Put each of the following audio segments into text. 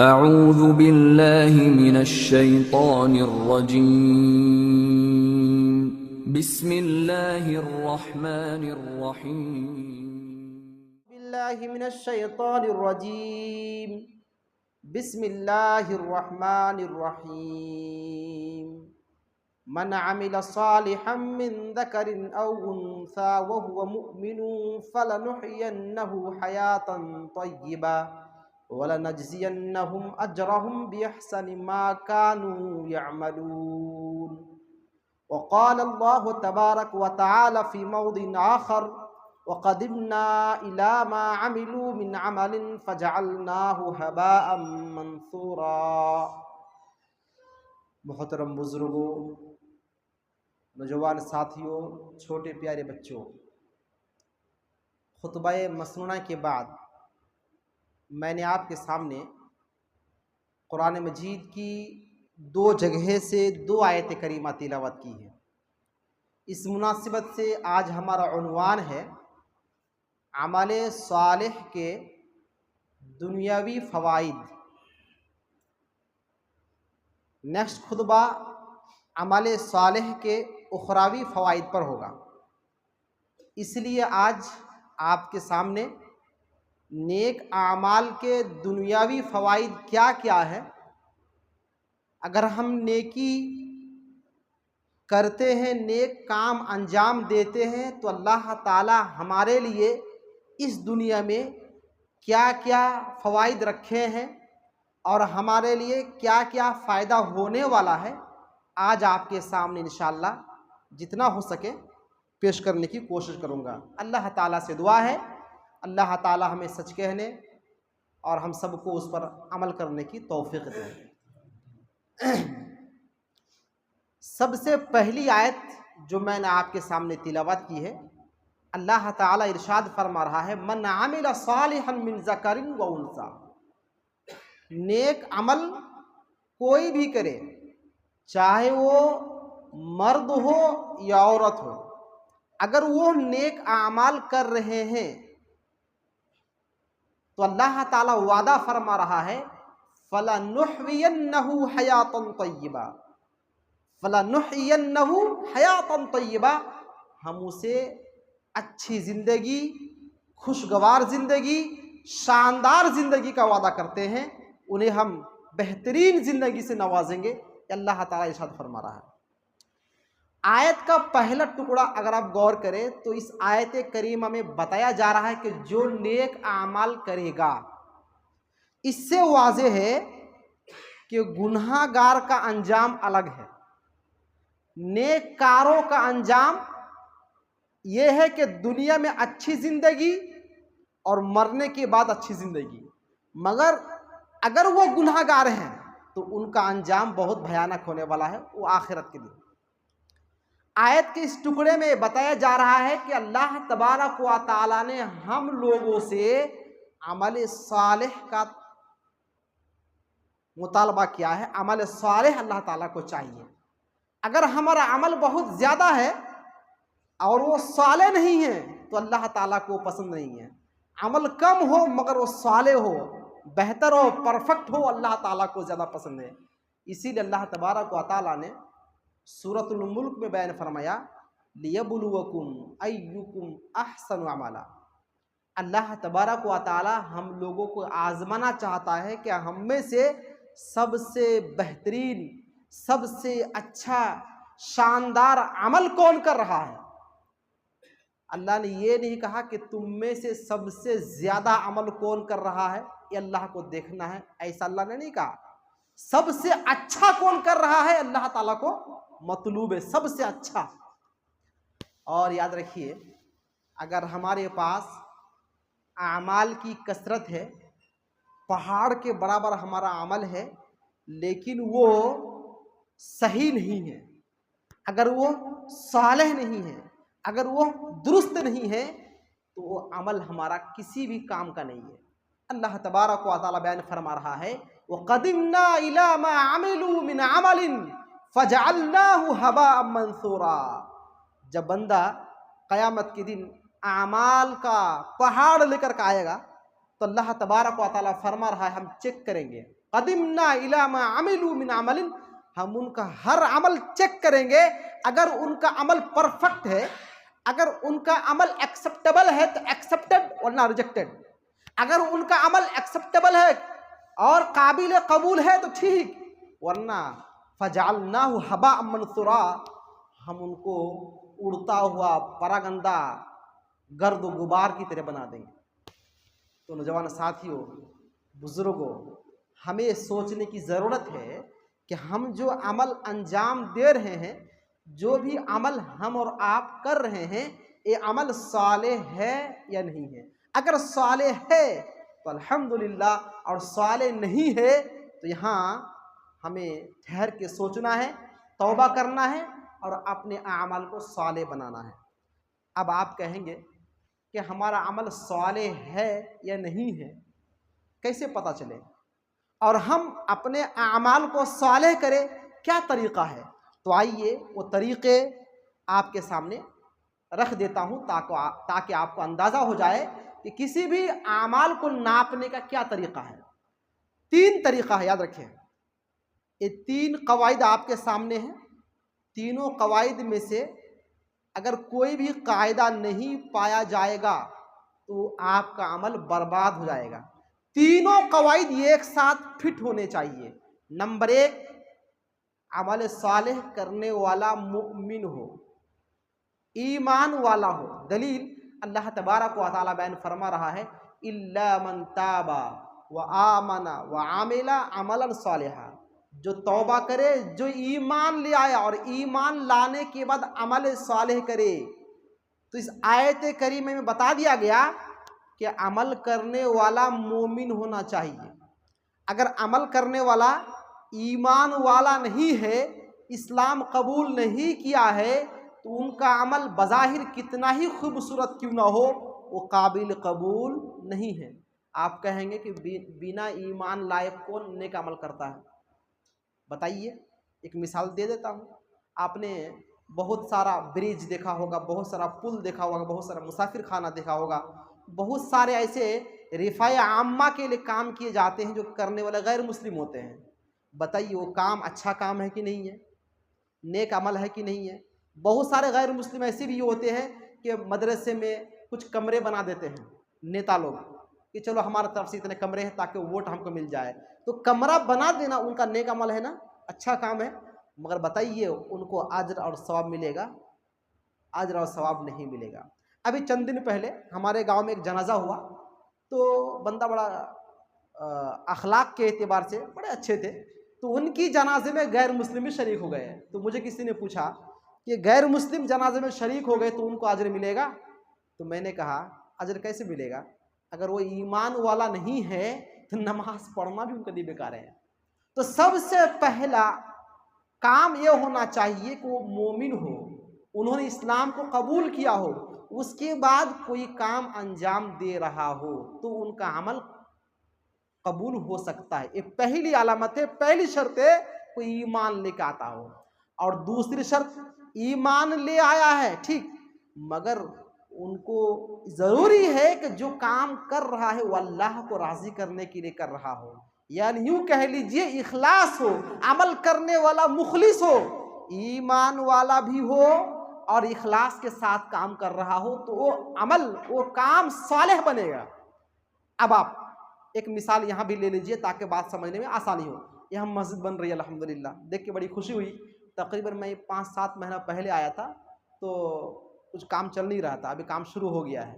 अऊज़ु बिल्लाहि मिनश्शैतानिर्रजीम। बिस्मिल्लाहिर्रहमानिर्रहीम। बिल्लाहि मिनश्शैतानिर्रजीम। बिस्मिल्लाहिर्रहमानिर्रहीम। मन अमिल सालिहम मिन ज़करिन औ उन्सा व हुवा मुमिनुन फलनुहयिन्नहु हयातन तय्यिबा वलनजज़ियन्नहुम अजरहुम बिअहसनि मा कानू यअमलून। वक़ाल अल्लाहु तबारक व तआला फ़ी मौदिन आखर वक़दिमना इला मा अमिलू मिन अमलिन फ़जअलनाहु हबाअम मंसूरा। मोहतरम बुजुर्गों, नौजवान साथियों, छोटे प्यारे बच्चों, खुतबा मसनूना के बाद मैंने आपके सामने कुरान मजीद की दो जगह से दो आयत करीमा तिलावत की है। इस मुनासिबत से आज हमारा उन्वान है अमल सालिह के दुनियावी फ़वाइद। नेक्स्ट खुतबा अमल सालिह के उखरावी फ़वाइद पर होगा। इसलिए आज आपके सामने नेक आमाल के दुनियावी फ़वाइद क्या क्या है, अगर हम नेकी करते हैं, नेक काम अंजाम देते हैं तो अल्लाह ताला हमारे लिए इस दुनिया में क्या क्या फ़वाइद रखे हैं और हमारे लिए क्या क्या फ़ायदा होने वाला है, आज आपके सामने इंशाअल्लाह जितना हो सके पेश करने की कोशिश करूँगा। अल्लाह ताला से दुआ है अल्लाह ताला हमें सच कहने और हम सबको उस पर अमल करने की तौफीक दे। सबसे पहली आयत जो मैंने आपके सामने तिलावत की है, अल्लाह ताला इरशाद फरमा रहा है, मन आमिल सालिहन मिन ज़करिन व उन्सा। नेक अमल कोई भी करे, चाहे वो मर्द हो या औरत हो, अगर वो नेक आमाल कर रहे हैं तो अल्लाह ताला वादा फरमा रहा है, फलनुहयिन्नहु हयातन तय्यिबा, फलनुहयिन्नहु हयातन तय्यिबा, हम उसे अच्छी ज़िंदगी, खुशगवार ज़िंदगी, शानदार ज़िंदगी का वादा करते हैं। उन्हें हम बेहतरीन ज़िंदगी से नवाजेंगे, अल्लाह ताला इरशाद फरमा रहा है। आयत का पहला टुकड़ा अगर आप गौर करें तो इस आयत करीमा में बताया जा रहा है कि जो नेक आमाल करेगा, इससे वाज़ेह है कि गुनाहगार का अंजाम अलग है, नेककारों का अंजाम यह है कि दुनिया में अच्छी ज़िंदगी और मरने के बाद अच्छी ज़िंदगी। मगर अगर वो गुनाहगार हैं तो उनका अंजाम बहुत भयानक होने वाला है, वो आखिरत के दिन। आयत के इस टुकड़े में बताया जा रहा है कि अल्लाह तबारक व तआला ने हम लोगों से अमल सालिह का मुतालबा किया है। अमल सालिह अल्लाह ताला को चाहिए। अगर हमारा अमल बहुत ज़्यादा है और वो सालिह नहीं है तो अल्लाह ताला को पसंद नहीं है। अमल कम हो मगर वो सालिह हो, बेहतर हो, परफेक्ट हो, अल्लाह ताला को ज़्यादा पसंद है। इसीलिए अल्लाह तबारक व तआला ने सूरतुल मुल्क में बयान फरमाया, लियबलुवकुम अय्युकुम अहसनु अमला। अल्लाह तबारक व तआला हम लोगों को आजमाना चाहता है कि हम में से सबसे बेहतरीन, सबसे अच्छा, शानदार अमल कौन कर रहा है। अल्लाह ने ये नहीं कहा कि तुम में से सबसे ज़्यादा अमल कौन कर रहा है, ये अल्लाह को देखना है, ऐसा अल्लाह ने नहीं कहा। सबसे अच्छा कौन कर रहा है अल्लाह ताला को मतलूब है, सबसे अच्छा। और याद रखिए, अगर हमारे पास आमाल की कसरत है, पहाड़ के बराबर हमारा अमल है, लेकिन वो सही नहीं है, अगर वो सालेह नहीं है, अगर वो दुरुस्त नहीं है, तो वो अमल हमारा किसी भी काम का नहीं है। अल्लाह तबारक व तआला बयान फरमा रहा है, वक़दिमना इला मा अमिलू मिन अमलिन फ़जअलनाहु हबाअम मंसूरा। जब बंदा क़यामत के दिन आमाल का पहाड़ लेकर के आएगा तो अल्लाह तबारक व तआला फरमा रहा है हम चेक करेंगे, क़दिमना इला मा अमिलू मिन अमलिन, हम उनका हर अमल चेक करेंगे। अगर उनका अमल परफेक्ट है, अगर उनका अमल एक्सेप्टेबल है तो एक्सेप्टेड वरना रिजेक्टेड। अगर उनका अमल एक्सेप्टेबल है और काबिल कबूल है तो ठीक, वरना फजअलनाहु हबाअम मनसूरा, हम उनको उड़ता हुआ परागंदा गर्द गुबार की तरह बना देंगे। तो नौजवान साथियों, बुजुर्गों, हमें सोचने की ज़रूरत है कि हम जो अमल अंजाम दे रहे हैं, जो भी अमल हम और आप कर रहे हैं, ये अमल सालेह है या नहीं है। अगर सालेह है तो अल्हम्दुलिल्लाह, और सालेह नहीं है तो यहाँ हमें ठहर के सोचना है, तौबा करना है और अपने अमल को सालेह बनाना है। अब आप कहेंगे कि हमारा अमल सालेह है या नहीं है, कैसे पता चले और हम अपने अमाल को सालेह करें, क्या तरीक़ा है? तो आइए वो तरीक़े आपके सामने रख देता हूँ ताकि आपको अंदाज़ा हो जाए कि किसी भी अमाल को नापने का क्या तरीक़ा है। 3 तरीक़ा है, याद रखें। ये 3 कवायद आपके सामने हैं। तीनों कवायद में से अगर कोई भी कायदा नहीं पाया जाएगा तो आपका अमल बर्बाद हो जाएगा। तीनों कवायद एक साथ फिट होने चाहिए। नंबर 1, अमल सालेह करने वाला मुमिन हो, ईमान वाला हो। दलील अल्लाह तबारक व तआला बयान फरमा रहा है, इल्ला मन ताबा व आमना व आमिला अमलन सालिहा, जो तौबा करे, जो ईमान ले आया और ईमान लाने के बाद अमल सालेह करे। तो इस आयत करीम में बता दिया गया कि अमल करने वाला मोमिन होना चाहिए। अगर अमल करने वाला ईमान वाला नहीं है, इस्लाम कबूल नहीं किया है, तो उनका अमल बज़ाहिर कितना ही खूबसूरत क्यों ना हो, वो काबिल कबूल नहीं है। आप कहेंगे कि बिना ईमान लाए कौन नेक अमल करता है? बताइए, एक मिसाल दे देता हूँ। आपने बहुत सारा ब्रिज देखा होगा, बहुत सारा पुल देखा होगा, बहुत सारा मुसाफिर खाना देखा होगा, बहुत सारे ऐसे रिफ़ाए आम्मा के लिए काम किए जाते हैं जो करने वाले गैर मुस्लिम होते हैं। बताइए वो काम अच्छा काम है कि नहीं है, नेक अमल है कि नहीं है? बहुत सारे गैर मुस्लिम ऐसे भी होते हैं कि मदरसे में कुछ कमरे बना देते हैं नेता लोग कि चलो हमारी तरफ से इतने कमरे हैं ताकि वोट हमको मिल जाए। तो कमरा बना देना उनका नेक अमल है ना, अच्छा काम है, मगर बताइए उनको अज्र और सवाब मिलेगा? अज्र और सवाब नहीं मिलेगा। अभी चंद दिन पहले हमारे गांव में एक जनाजा हुआ, तो बंदा बड़ा अखलाक के एतबार से बड़े अच्छे थे, तो उनकी जनाजे में गैर मुस्लिम भी शरीक हो गए। तो मुझे किसी ने पूछा कि गैर मुस्लिम जनाजे में शरीक हो गए तो उनको अज्र मिलेगा? तो मैंने कहा अज्र कैसे मिलेगा? अगर वो ईमान वाला नहीं है तो नमाज पढ़ना भी उनके लिए बेकार है। तो सबसे पहला काम ये होना चाहिए कि वो मोमिन हो, उन्होंने इस्लाम को कबूल किया हो, उसके बाद कोई काम अंजाम दे रहा हो तो उनका अमल कबूल हो सकता है। ये पहली अलामत है, पहली शर्त है कोई ईमान लेकर आता हो। और दूसरी शर्त, ईमान ले आया है ठीक, मगर उनको ज़रूरी है कि जो काम कर रहा है वो अल्लाह को राज़ी करने के लिए कर रहा हो, यानी यूँ कह लीजिए इखलास हो, अमल करने वाला मुखलिस हो, ईमान वाला भी हो और इखलास के साथ काम कर रहा हो, तो वो अमल, वो काम सालेह बनेगा। अब आप एक मिसाल यहाँ भी ले लीजिए ताकि बात समझने में आसानी हो। यहाँ मस्जिद बन रही है अल्हम्दुलिल्लाह, देख के बड़ी खुशी हुई। तकरीबन मैं 5-7 महीना पहले आया था तो कुछ काम चल नहीं रहा था, अभी काम शुरू हो गया है,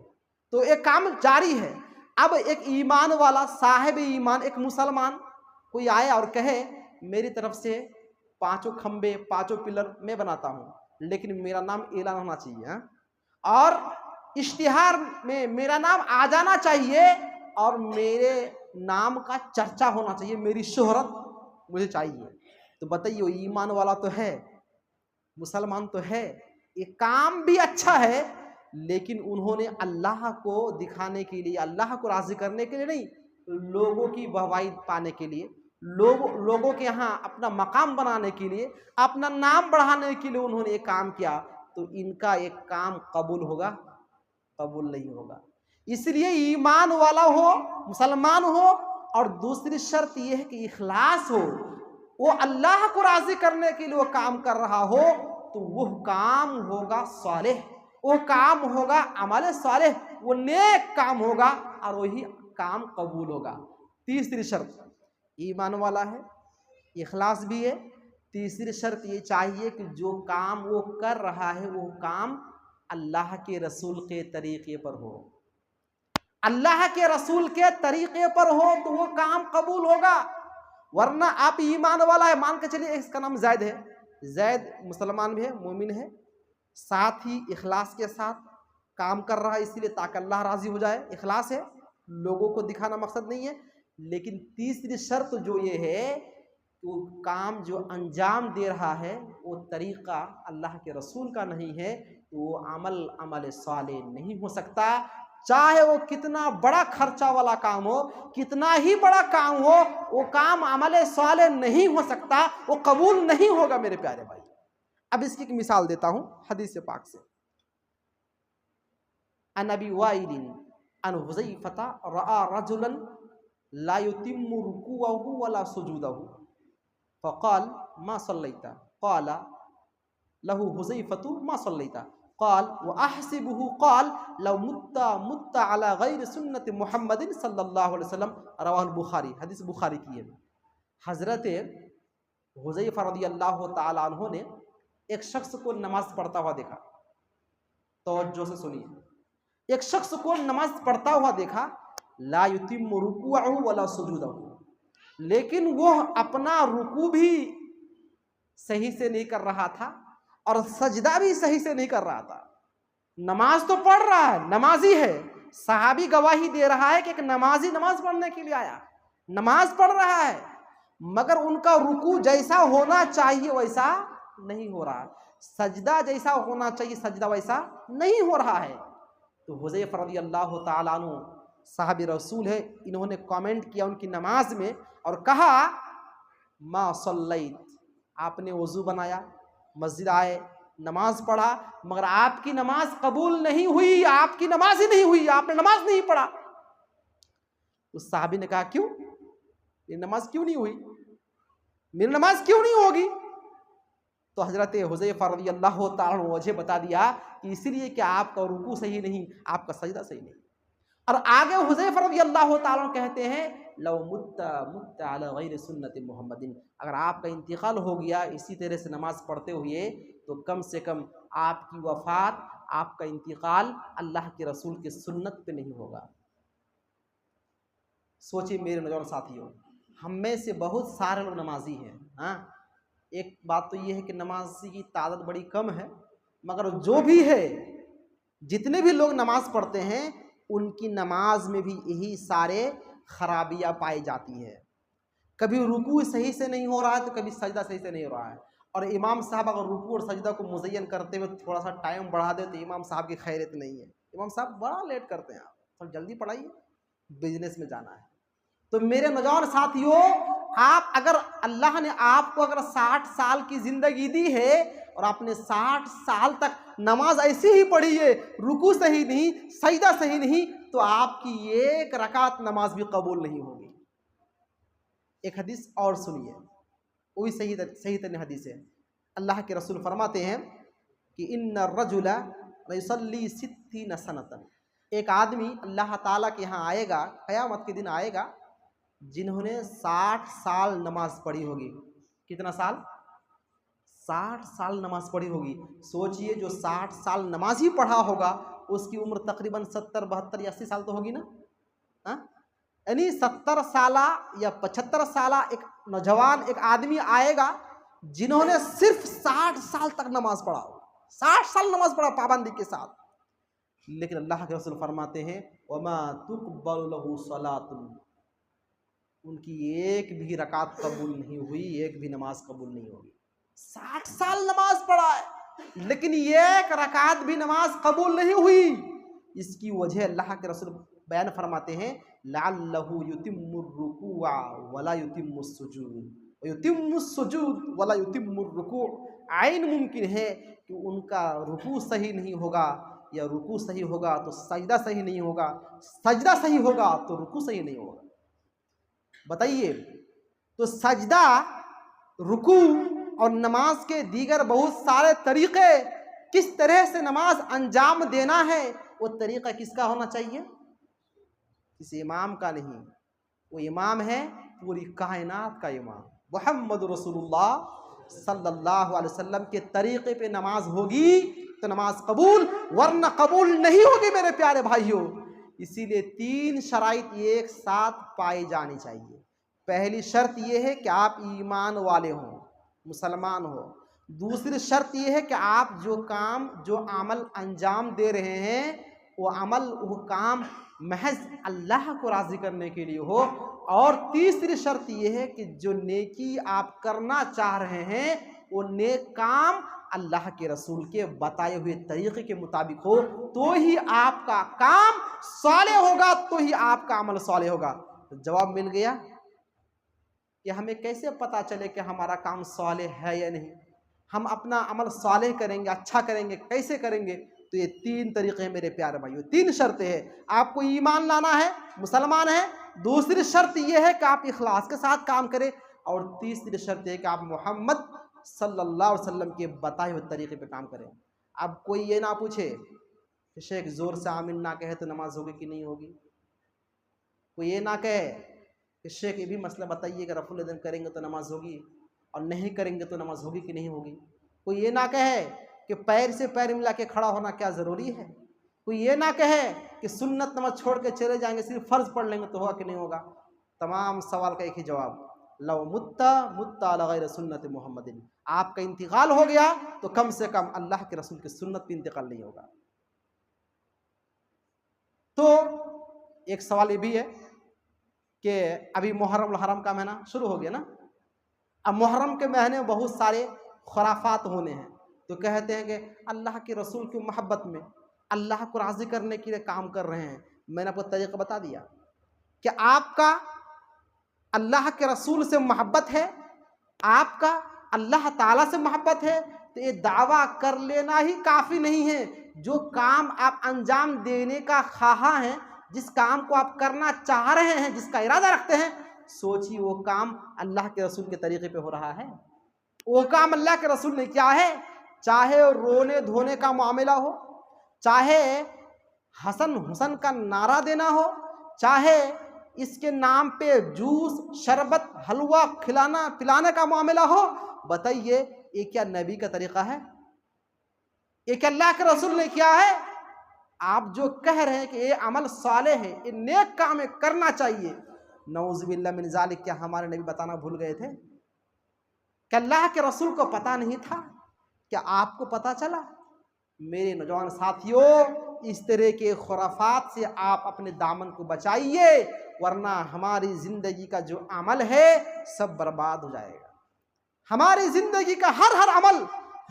तो एक काम जारी है। अब एक ईमान वाला साहिब ईमान, एक मुसलमान कोई आए और कहे मेरी तरफ से 5 खंबे 5 पिलर मैं बनाता हूँ, लेकिन मेरा नाम ऐलान होना चाहिए हाँ? और इश्तिहार में मेरा नाम आ जाना चाहिए और मेरे नाम का चर्चा होना चाहिए, मेरी शोहरत मुझे चाहिए। तो बताइए ईमान वाला तो है, मुसलमान तो है, ये काम भी अच्छा है, लेकिन उन्होंने अल्लाह को दिखाने के लिए, अल्लाह को राज़ी करने के लिए नहीं, लोगों की वाहवाही पाने के लिए, लोगों के यहाँ अपना मकाम बनाने के लिए, अपना नाम बढ़ाने के लिए उन्होंने एक काम किया, तो इनका एक काम कबूल होगा? कबूल नहीं होगा। इसलिए ईमान वाला हो, मुसलमान हो, और दूसरी शर्त यह है कि इखलास हो, वो अल्लाह को राजी करने के लिए वो काम कर रहा हो, तो वह काम होगा सालेह, वो काम होगा अमल सालेह, वो नेक काम होगा और वही काम कबूल होगा। तीसरी शर्त ईमान वाला है, इखलास भी है। तीसरी शर्त ये चाहिए कि जो काम वो कर रहा है वो काम अल्लाह के रसूल के तरीके पर हो, अल्लाह के रसूल के तरीके पर हो तो वो काम कबूल होगा। वरना आप ईमान वाला है, मान के चलिए इसका नाम जैद है, जैद मुसलमान भी है, मोमिन है, साथ ही इखलास के साथ काम कर रहा है इसलिए ताकि अल्लाह राजी हो जाए, इखलास है, लोगों को दिखाना मकसद नहीं है। लेकिन तीसरी शर्त जो ये है वो काम जो अंजाम दे रहा है वो तरीक़ा अल्लाह के रसूल का नहीं है, तो वो अमल साले नहीं हो सकता। चाहे वो कितना बड़ा खर्चा वाला काम हो, कितना ही बड़ा काम हो, वो काम अमल साले नहीं हो सकता, वो कबूल नहीं होगा मेरे प्यारे भाई। अब इसकी एक मिसाल देता हूँ हदीस पाक से। अन अबी वाइलिन अन हुज़ैफ़ता रआ रजुलन ला युतिम्मु रुकूअहु वला सुजूदहु फ़क़ाल मा सल्लैता क़ाल लहु हुज़ैफ़तु मा सल्लैता क़ाल व अहसिबुहु क़ाल लौ मुत्ता अला गैर सुन्नति मुहम्मदिन सल्लल्लाहु अलैहि वसल्लम, रवाहुल बुखारी, हदीस बुखारी की है। हज़रत हुज़ैफ़ा रज़ियल्लाहु ताला अन्हु ने एक शख्स को नमाज पढ़ता हुआ देखा। तवज्जो से सुनिए, एक शख्स को नमाज पढ़ता हुआ देखा, ला युतिम्मु रुकूअहु वला सुजूदहु, लेकिन वह अपना रुकू भी सही से नहीं कर रहा था और सजदा भी सही से नहीं कर रहा था। नमाज तो पढ़ रहा है, नमाजी है, सहाबी गवाही दे रहा है कि एक नमाजी नमाज पढ़ने के लिए आया, नमाज पढ़ रहा है, मगर उनका रुकू जैसा होना चाहिए वैसा नहीं हो रहा है, सजदा जैसा होना चाहिए सजदा वैसा नहीं हो रहा है। तो हुज़ैफ़ा रज़ियल्लाहु ताला अन्हु साहबी रसूल है, इन्होंने कमेंट किया उनकी नमाज में और कहा मा सल्लैत, आपने वज़ू बनाया, मस्जिद आए, नमाज पढ़ा, मगर आपकी नमाज कबूल नहीं हुई, आपकी नमाज ही नहीं हुई, आपने नमाज नहीं पढ़ा। उस साहबी ने कहा क्यों, ये नमाज क्यों नहीं हुई, मेरी नमाज क्यों नहीं होगी? तो हजरत हुज़ैफ़ा रज़ियल्लाहु ताला अन्हु वजह बता दिया कि इसलिए कि आपका रुकू सही नहीं, आपका सजदा सही नहीं। और आगे हुज़ैफ़ा रज़ियल्लाहु ताला अन्हु कहते हैं लौ मुत्ता अला गैर सुन्नति मुहम्मदिन, अगर आपका इंतकाल हो गया इसी तरह से नमाज पढ़ते हुए तो कम से कम आपकी वफ़ात, आपका इंतकाल अल्लाह के रसूल के सुन्नत पे नहीं होगा। सोचिए मेरे नौजवान साथियों, हम में से बहुत सारे लोग नमाजी हैं, हाँ, एक बात तो ये है कि नमाज की तादाद बड़ी कम है, मगर जो भी है, जितने भी लोग नमाज पढ़ते हैं उनकी नमाज में भी यही सारे खराबियाँ पाई जाती है। कभी रुकू सही से नहीं हो रहा है तो कभी सजदा सही से नहीं हो रहा है, और इमाम साहब अगर रुकू और सजदा को मुज़य्यन करते हुए थोड़ा सा टाइम बढ़ा दे तो इमाम साहब की खैरियत नहीं है। इमाम साहब बड़ा लेट करते हैं, आप थोड़ा जल्दी पढ़ाइए, बिजनेस में जाना है। तो मेरे नौजवान साथियों, आप अगर अल्लाह ने आपको अगर 60 साल की ज़िंदगी दी है और आपने 60 साल तक नमाज ऐसी ही पढ़ी है, रुकू सही नहीं, सजदा सही नहीं, तो आपकी एक रकात नमाज भी कबूल नहीं होगी। एक हदीस और सुनिए, वो भी सही तरह हदीस है। अल्लाह के रसूल फरमाते हैं कि इन्ना रजुला युसल्ली सित्तीन सनतन, एक आदमी अल्लाह ताला के यहाँ आएगा, क़यामत के दिन आएगा, जिन्होंने 60 साल नमाज पढ़ी होगी। कितना साल? 60 साल नमाज पढ़ी होगी। सोचिए जो 60 साल नमाज ही पढ़ा होगा उसकी उम्र तकरीबन 70, 72 या 80 साल तो होगी ना, हाँ? यानी 70 साला या 75 साला एक नौजवान, एक आदमी आएगा जिन्होंने सिर्फ 60 साल तक नमाज पढ़ा हो, 60 साल नमाज पढ़ा पाबंदी के साथ, लेकिन अल्लाह के रसूल फरमाते हैं वमा तुक़बलु लहु सलातुन, उनकी एक भी रकात कबूल नहीं हुई, एक भी नमाज कबूल नहीं होगी। 60 साल नमाज पढ़ा है लेकिन एक रकात भी नमाज कबूल नहीं हुई। इसकी वजह अल्लाह के रसूल बयान फरमाते हैं लअल्लहु युतिम्मुर रुकूअ वला युतिम्मुस सुजूद व युतिम्मुस सुजूद वला युतिम्मुर रुकू, आइन मुमकिन है कि उनका रुकू सही नहीं होगा या रुकू सही होगा तो सजदा सही नहीं होगा, सजदा सही होगा तो रुकू सही नहीं होगा। बताइए, तो सजदा, रुकू और नमाज के दीगर बहुत सारे तरीक़े, किस तरह से नमाज अंजाम देना है, वो तरीक़ा किसका होना चाहिए? किसी इमाम का नहीं। वो इमाम है पूरी कायनात का इमाम मुहम्मद रसूलुल्लाह सल्लल्लाहु अलैहि वसल्लम के तरीक़े पे नमाज होगी तो नमाज कबूल, वरना कबूल नहीं होगी मेरे प्यारे भाइयों। इसीलिए 3 शराइत एक साथ पाई जानी चाहिए। पहली शर्त यह है कि आप ईमान वाले हों, मुसलमान हो। दूसरी शर्त यह है कि आप जो काम, जो अमल अंजाम दे रहे हैं, वो अमल, वो काम महज अल्लाह को राज़ी करने के लिए हो। और तीसरी शर्त यह है कि जो नेकी आप करना चाह रहे हैं वो नेक काम अल्लाह के रसूल के बताए हुए तरीक़े के मुताबिक हो, तो ही आपका काम साले होगा, तो ही आपका अमल साले होगा। तो जवाब मिल गया कि हमें कैसे पता चले कि हमारा काम साले है या नहीं, हम अपना अमल साले करेंगे, अच्छा करेंगे, कैसे करेंगे? तो ये 3 तरीक़े हैं मेरे प्यारे भाइयों, 3 शर्तें हैं। आपको ईमान लाना है, मुसलमान है। दूसरी शर्त यह है कि आप इखलास के साथ काम करें। और तीसरी शर्त है कि आप मोहम्मद सल्लल्लाहु अलैहि वसल्लम के बताए हुए तरीक़े पे काम करें। अब कोई ये ना पूछे कि शेख ज़ोर से आमीन ना कहे तो नमाज होगी कि नहीं होगी। कोई ये ना कहे कि शेख ये भी मसला बताइए कि रफ़ुल यदैन करेंगे तो नमाज होगी और नहीं करेंगे तो नमाज होगी कि नहीं होगी। कोई ये ना कहे कि पैर से पैर मिला के खड़ा होना क्या ज़रूरी है। कोई ये ना कहे कि सुन्नत नमाज छोड़ के चले जाएंगे, सिर्फ फ़र्ज़ पढ़ लेंगे तो होगा कि नहीं होगा। तमाम सवाल का एक ही जवाब, लव मुत्ता मुत्ता अला गैर सुन्नत मोहम्मदिन। आपका इंतकाल हो गया तो कम से कम अल्लाह के रसूल की सुन्नत पे इंतकाल नहीं होगा। तो एक सवाल ये भी है कि अभी मुहर्रम हरम का महीना शुरू हो गया ना। अब मुहर्रम के महीने में बहुत सारे खुराफात होने हैं। तो कहते हैं कि अल्लाह के रसूल की मोहब्बत में अल्लाह को राज़ी करने के लिए काम कर रहे हैं। मैंने आपको तरीक़ा बता दिया कि आपका अल्लाह के रसूल से मोहब्बत है, आपका अल्लाह ताला से मोहब्बत है, तो ये दावा कर लेना ही काफ़ी नहीं है। जो काम आप अंजाम देने का ख्वाहा हैं, जिस काम को आप करना चाह रहे हैं, जिसका इरादा रखते हैं, सोचिए वो काम अल्लाह के रसूल के तरीक़े पे हो रहा है। वो काम अल्लाह के रसूल ने किया है। चाहे रोने धोने का मामला हो, चाहे हसन हुसन का नारा देना हो, चाहे इसके नाम पे जूस, शरबत, हलवा खिलाना पिलाने का मामला हो, बताइए ये क्या नबी का तरीक़ा है? ये क्या अल्लाह के रसूल ने किया है? आप जो कह रहे हैं कि ये अमल साले है, ये नेक काम है, करना चाहिए, नऊज़ुबिल्लाह मिन ज़ालिक, क्या हमारे नबी बताना भूल गए थे? क्या अल्लाह के रसूल को पता नहीं था? क्या आपको पता चला? मेरे नौजवान साथियों, इस तरह के खुराफात से आप अपने दामन को बचाइए, वरना हमारी ज़िंदगी का जो अमल है सब बर्बाद हो जाएगा। हमारी ज़िंदगी का हर अमल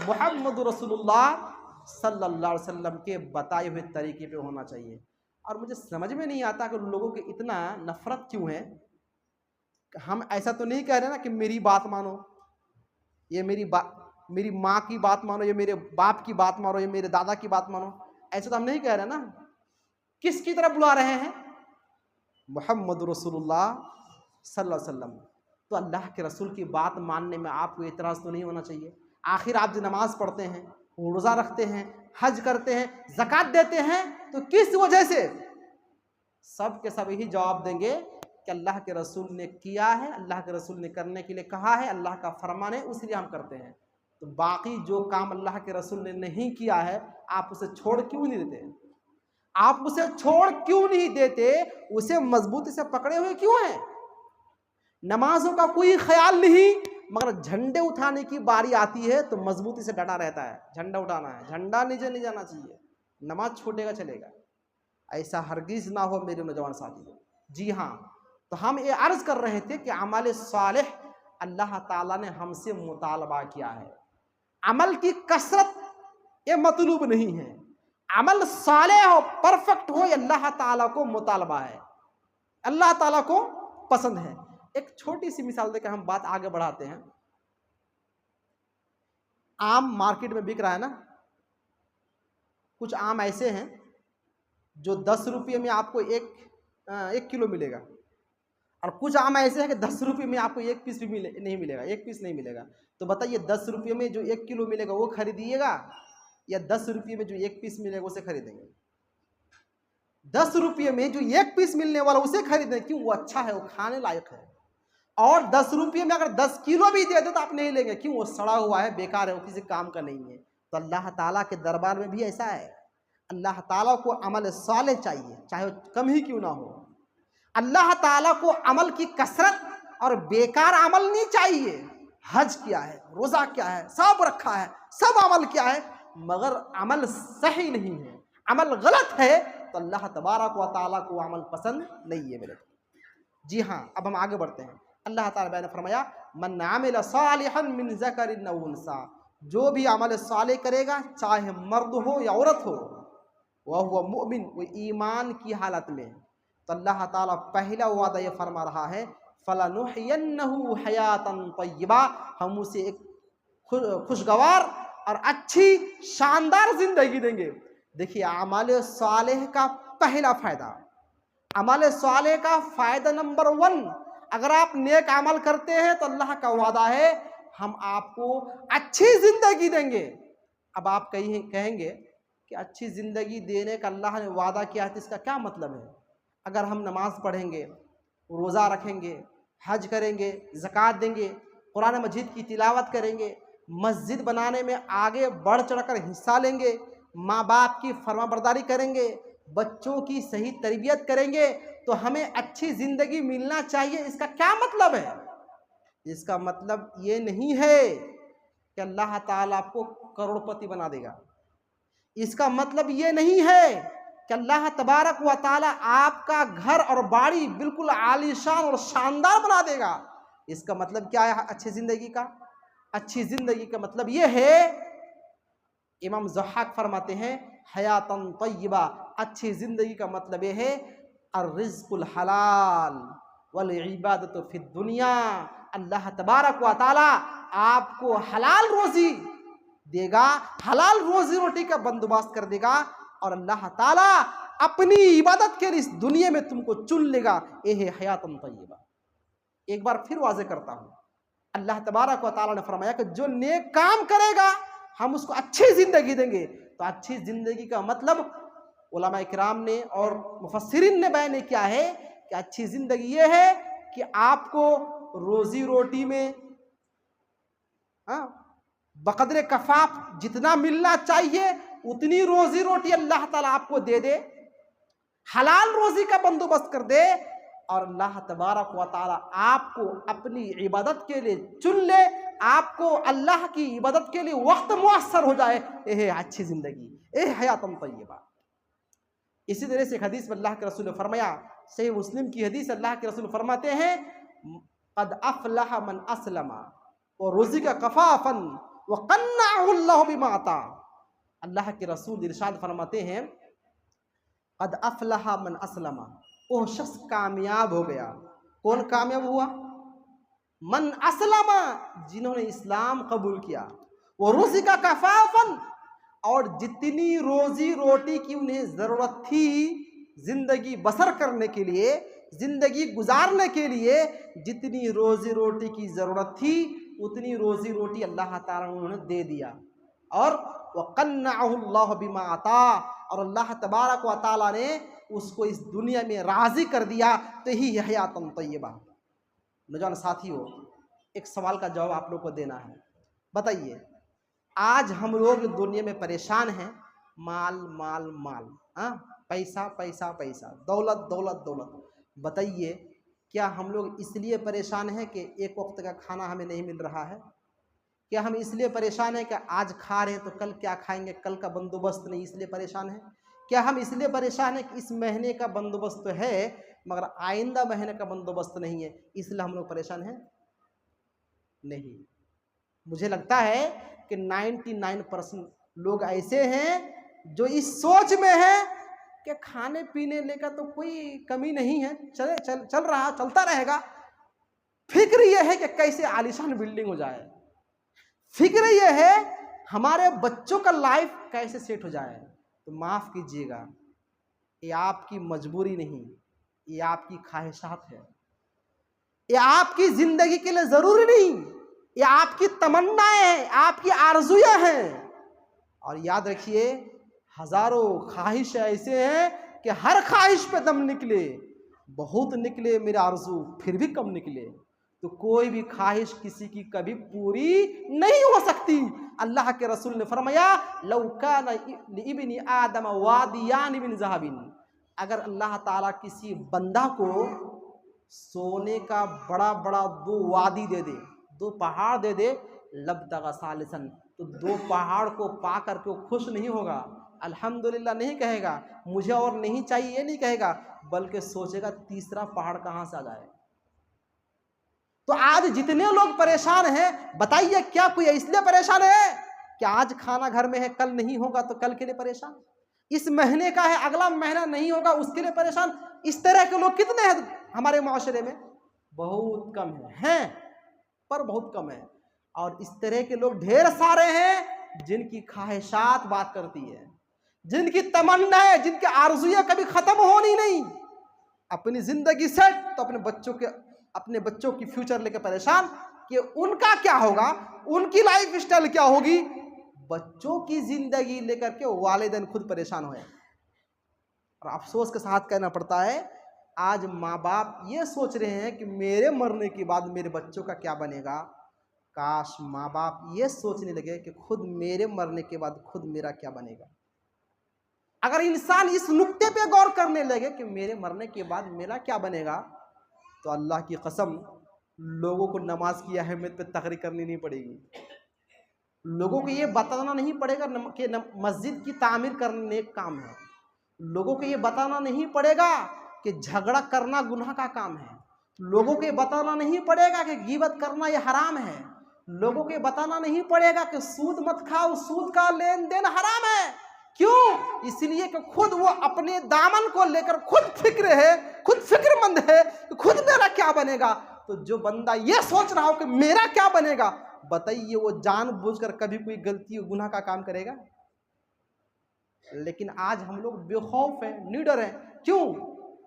मुहम्मद रसूलुल्लाह सल्लल्लाहु अलैहि वसल्लम के बताए हुए तरीके पे होना चाहिए। और मुझे समझ में नहीं आता कि लोगों की इतना नफ़रत क्यों है। हम ऐसा तो नहीं कह रहे ना कि मेरी बात मानो, ये मेरी माँ की बात मानो, ये मेरे बाप की बात मानो, ये मेरे दादा की बात मानो, ऐसा तो हम नहीं कह रहे ना। किसकी तरफ बुला रहे हैं? मुहम्मद रसूलुल्लाह सल्लल्लाहु अलैहि वसल्लम। तो अल्लाह के रसूल की बात मानने में आपको एतराज़ तो नहीं होना चाहिए। आखिर आप जो नमाज़ पढ़ते हैं, रोज़ा रखते हैं, हज करते हैं, ज़कात देते हैं, तो किस वजह से? सब के सब यही जवाब देंगे कि अल्लाह के रसूल ने किया है, अल्लाह के रसूल ने करने के लिए कहा है, अल्लाह का फरमान है, इसलिए हम करते हैं। तो बाकी जो काम अल्लाह के रसूल ने नहीं किया है, आप उसे छोड़ क्यों नहीं देते? आप उसे छोड़ क्यों नहीं देते? उसे मजबूती से पकड़े हुए क्यों हैं? नमाजों का कोई ख्याल नहीं, मगर झंडे उठाने की बारी आती है तो मजबूती से डटा रहता है। झंडा उठाना है, झंडा नीचे नहीं जाना चाहिए, नमाज छूटेगा चलेगा। ऐसा हरगिज़ ना हो मेरे नौजवान साथियों। जी हाँ, तो हम ये अर्ज़ कर रहे थे कि अमल सालेह अल्लाह ताला ने हमसे मुतालबा किया है। अमल की कसरत ये मतलूब नहीं है, अमल सालेह हो, परफेक्ट हो, ये अल्लाह ताला को मुतालबा है, अल्लाह ताला को पसंद है। एक छोटी सी मिसाल देकर हम बात आगे बढ़ाते हैं। आम मार्केट में बिक रहा है ना, कुछ आम ऐसे हैं जो 10 रुपये में आपको एक किलो मिलेगा, और कुछ आम ऐसे हैं कि 10 रुपये में आपको एक पीस भी नहीं मिलेगा, एक पीस नहीं मिलेगा। तो बताइए 10 रुपये में जो 1 किलो मिलेगा वो खरीदिएगा, या 10 रुपये में जो एक पीस मिलेगा उसे खरीदेंगे? 10 रुपये में जो एक पीस मिलने वाला उसे खरीदें, क्यों? वो अच्छा है, वो खाने लायक है। और 10 रुपये में अगर 10 किलो भी दे दे तो आप नहीं लेंगे, क्यों? वो सड़ा हुआ है, बेकार है, वो किसी काम का नहीं है। तो अल्लाह ताला के दरबार में भी ऐसा है। अल्लाह ताला को अमल साले चाहिए, चाहे वो कम ही क्यों ना हो। अल्लाह ताला को अमल की कसरत और बेकार अमल नहीं चाहिए। हज किया है, रोज़ा क्या है, सब रखा है, सब अमल किया है, मगर अमल सही नहीं है, अमल गलत है, तो अल्लाह तबारक व तआला को अमल पसंद नहीं है मेरे। जी हाँ, अब हम आगे बढ़ते हैं। अल्लाह ताला ने फरमाया मन आमिल सालिहन मिन ज़करिन औ उन्सा, जो भी अमल साले करेगा चाहे मर्द हो या औरत हो, वह हुआ मुमिन, वो ईमान की हालत में। तो अल्लाह ताला पहला वादा ये फरमा रहा है फलनुहयन्नहु हयातन तय्यबा, हम उसे एक खुशगवार और अच्छी शानदार जिंदगी देंगे। देखिए अमल सालेह का पहला फायदा, अमल सालेह का फायदा नंबर 1, अगर आप नेक अमल करते हैं तो अल्लाह का वादा है हम आपको अच्छी जिंदगी देंगे। अब आप कहेंगे कि अच्छी जिंदगी देने का अल्लाह ने वादा किया है तो इसका क्या मतलब है? अगर हम नमाज पढ़ेंगे, रोज़ा रखेंगे, हज करेंगे, ज़कात देंगे, कुरान मजीद की तिलावत करेंगे, मस्जिद बनाने में आगे बढ़ चढ़कर हिस्सा लेंगे, माँ बाप की फरमाबरदारी करेंगे, बच्चों की सही तरबियत करेंगे, तो हमें अच्छी ज़िंदगी मिलना चाहिए। इसका क्या मतलब है? इसका मतलब ये नहीं है कि अल्लाह ताला आपको करोड़पति बना देगा। इसका मतलब ये नहीं है कि अल्लाह तबारक व ताला आपका घर और बाड़ी बिल्कुल आलीशान और शानदार बना देगा। इसका मतलब क्या है अच्छी ज़िंदगी का? अच्छी ज़िंदगी का मतलब ये है, इमाम ज़हाक फरमाते हैं हयातन तय्यबा, अच्छी ज़िंदगी का मतलब ये है अर्रिज़्कुल हलाल वल इबादतु फिद दुनिया, अल्लाह तबारक व ताला आपको हलाल रोज़ी देगा, हलाल रोज़ी रोटी का बंदोबस्त कर देगा, और अल्लाह ताला अपनी इबादत के लिए इस दुनिया में तुमको चुन लेगा। ये है हयातन तय्यबा। एक बार फिर वाज़े करता हूँ, अल्लाह तबारक व ताला ने फरमाया कि जो नेक काम करेगा हम उसको अच्छी ज़िंदगी देंगे। तो अच्छी ज़िंदगी का मतलब उलमा इकराम ने और मुफस्सिरीन ने बयान किया है कि अच्छी ज़िंदगी ये है कि आपको रोज़ी रोटी में बक़द्रे कफ़ाफ़ जितना मिलना चाहिए उतनी रोज़ी रोटी अल्लाह ताला आपको दे दे, हलाल रोज़ी का बंदोबस्त कर दे, और अल्लाह तबारक व ताला आपको अपनी इबादत के लिए चुन ले, आपको अल्लाह की इबादत के लिए वक्त मुयस्सर हो जाए। यह है अच्छी ज़िंदगी, यह हयातन तय्यबा। इसी तरह से हदीस में अल्लाह के रसूल ने फरमाया, सही मुस्लिम की हदीस, अल्लाह के रसूल फरमाते हैं क़द अफ़लह मन अस्लमा व रुज़िक़ कफ़ाफ़न व क़न्नअहु अल्लाहु बिमा अता। अल्लाह के रसूल इरशाद फरमाते हैं क़द अफ़लह मन अस्लमा, वो शख्स कामयाब हो गया। कौन कामयाब हुआ? मन अस्लमा, जिन्होंने इस्लाम कबूल किया, वो रुज़िक़ कफ़ाफ़न, और जितनी रोज़ी रोटी की उन्हें ज़रूरत थी ज़िंदगी बसर करने के लिए, ज़िंदगी गुजारने के लिए, जितनी रोज़ी रोटी की ज़रूरत थी उतनी रोज़ी रोटी अल्लाह ताला ने उन्हें दे दिया, और वक़न्नअहु अल्लाहु बिमा अता, और अल्लाह तबारक व ताला ने उसको इस दुनिया में राज़ी कर दिया। तो यही हयातन तय्यबा। नौजवान साथियों, एक सवाल का जवाब आप लोग को देना है। बताइए, आज हम लोग दुनिया में परेशान हैं, माल माल माल, पैसा पैसा पैसा, दौलत दौलत दौलत। बताइए, क्या हम लोग इसलिए परेशान हैं कि एक वक्त का खाना हमें नहीं मिल रहा है? क्या हम इसलिए परेशान हैं कि आज खा रहे हैं तो कल क्या खाएंगे, कल का बंदोबस्त नहीं, इसलिए परेशान है? क्या हम इसलिए परेशान हैं कि इस महीने का बंदोबस्त तो है मगर आइंदा महीने का बंदोबस्त नहीं है, इसलिए हम लोग परेशान हैं? नहीं, मुझे लगता है कि 99% लोग ऐसे हैं जो इस सोच में है कि खाने पीने लेकर तो कोई कमी नहीं है, चलता रहेगा। फिक्र यह है कि कैसे आलीशान बिल्डिंग हो जाए, फिक्र यह है हमारे बच्चों का लाइफ कैसे सेट हो जाए, तो माफ़ कीजिएगा, ये आपकी मजबूरी नहीं, ये आपकी ख्वाहिशात है, ये आपकी ज़िंदगी के लिए ज़रूरी नहीं, ये आपकी तमन्नाएं हैं, आपकी आरज़ुएं हैं। और याद रखिए, हज़ारों ख्वाहिश ऐसे हैं कि हर ख्वाहिश पे दम निकले, बहुत निकले मेरे आरज़ू, फिर भी कम निकले। तो कोई भी ख्वाहिश किसी की कभी पूरी नहीं हो सकती। अल्लाह के रसूल ने फरमाया, लौ काना लिइब्नि आदम वादियान मिन ज़हबिन, अगर अल्लाह ताला किसी बंदा को सोने का बड़ा बड़ा 2 वादी दे दे, 2 पहाड़ दे दे, लब्तगा सालिसन, तो 2 पहाड़ को पा करके वो खुश नहीं होगा, अल्हम्दुलिल्लाह नहीं कहेगा, मुझे और नहीं चाहिए ये नहीं कहेगा, बल्कि सोचेगा तीसरा पहाड़ कहाँ से आ जाए। तो आज जितने लोग परेशान हैं, बताइए क्या कोई इसलिए परेशान है कि आज खाना घर में है, कल नहीं होगा तो कल के लिए परेशान, इस महीने का है अगला महीना नहीं होगा उसके लिए परेशान। इस तरह के लोग कितने हैं हमारे माशरे में? बहुत कम हैं, पर बहुत कम है। और इस तरह के लोग ढेर सारे हैं जिनकी ख्वाहिशात बात करती है, जिनकी तमन्ना है, जिनके आरज़ुएं कभी खत्म होनी नहीं। अपनी जिंदगी सेट तो अपने बच्चों की फ्यूचर लेकर परेशान कि उनका क्या होगा, उनकी लाइफ स्टाइल क्या होगी। बच्चों की जिंदगी लेकर के वालिदैन खुद परेशान हुए। और अफसोस के साथ कहना पड़ता है, आज माँ बाप ये सोच रहे हैं कि मेरे मरने के बाद मेरे बच्चों का क्या बनेगा। काश माँ बाप ये सोचने लगे कि खुद मेरे मरने के बाद खुद मेरा क्या बनेगा। अगर इंसान इस नुक्ते पे गौर करने लगे कि मेरे मरने के बाद मेरा क्या बनेगा, तो अल्लाह की कसम लोगों को नमाज की अहमियत पे तकरीर करनी नहीं पड़ेगी। लोगों को ये बताना नहीं पड़ेगा कि मस्जिद की तामीर करने एक काम है। लोगों को ये बताना नहीं पड़ेगा कि झगड़ा करना गुनाह का काम है। लोगों को ये बताना नहीं पड़ेगा कि गीबत करना ये हराम है। लोगों को ये बताना नहीं पड़ेगा कि सूद मत खाओ, सूद का लेन देन हराम है। क्यों? इसलिए कि खुद वो अपने दामन को लेकर खुद फिक्र है, खुद फिक्रमंद है कि खुद मेरा क्या बनेगा। तो जो बंदा ये सोच रहा हो कि मेरा क्या बनेगा, बताइए वो जानबूझकर कभी कोई गलती गुनाह का काम करेगा? लेकिन आज हम लोग बेखौफ हैं, निडर हैं। क्यों?